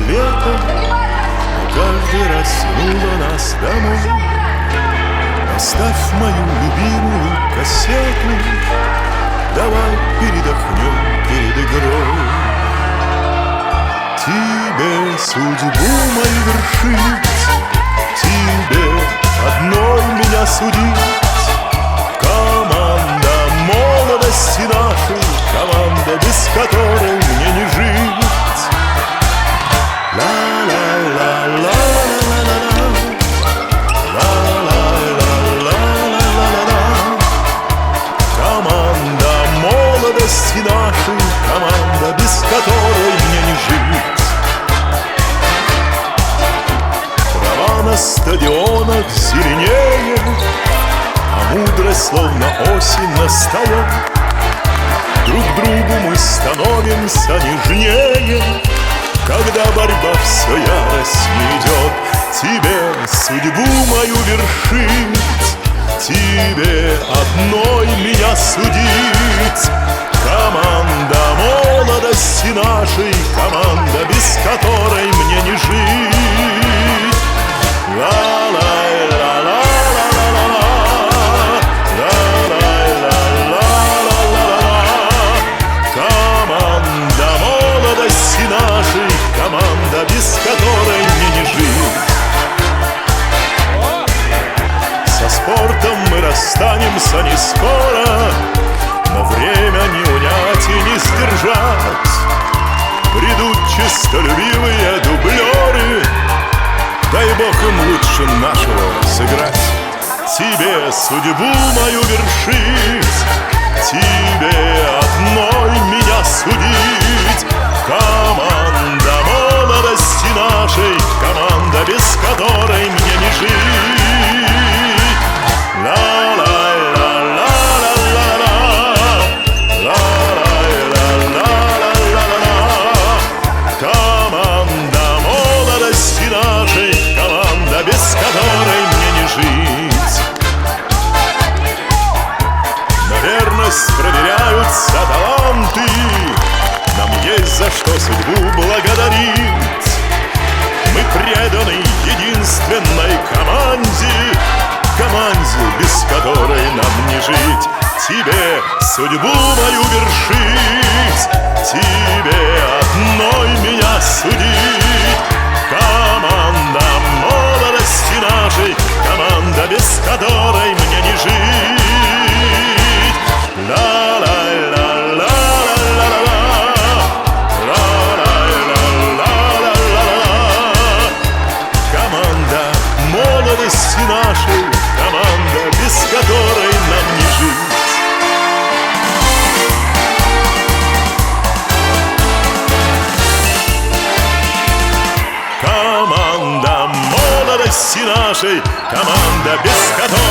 лето, но каждый раз тянуло нас домой. Оставь мою любимую кассету, давай передохнем перед игрой. Тебе судьбу мою вершить, тебе одной меня судить. Команда молодости нашей, команда, без которой мне не жить. Команда молодости нашей, команда, без которой мне не жить. Трава на стадионах зеленее, а мудрость словно осень настает. Друг другу мы становимся нежнее, когда борьба все яростнее идет. Тебе судьбу мою вершить, тебе одной меня судить. Команда молодости нашей, команда, без которой мне не жить. Ла-ла-ла-ла. Нашей команда, без которой мне не жить. Со спортом мы расстанемся не скоро, но время не унять и не сдержать. Придут честолюбивые дублеры, дай Бог им лучше нашего сыграть. Тебе судьбу мою вершить, тебе одной меня судить. Команда молодости нашей, команда, без которой мне не жить. Ла-ла-ла-ла-ла-ла-ла, ла-ла-ла-ла-ла-ла-ла. Команда молодости нашей, команда, без которой мне не жить. На верность проверяются таланты, нам есть за что судьбу благодарить. Мы преданы единственной команде, команде, без которой нам не жить. Тебе судьбу мою вершить, тебе одной меня судить. Команда молодости нашей, команда, без которой мне не жить. Ла-ла-ла-ла. Молодости нашей, команда, без которой нам не жить. Команда молодости нашей, команда, без которой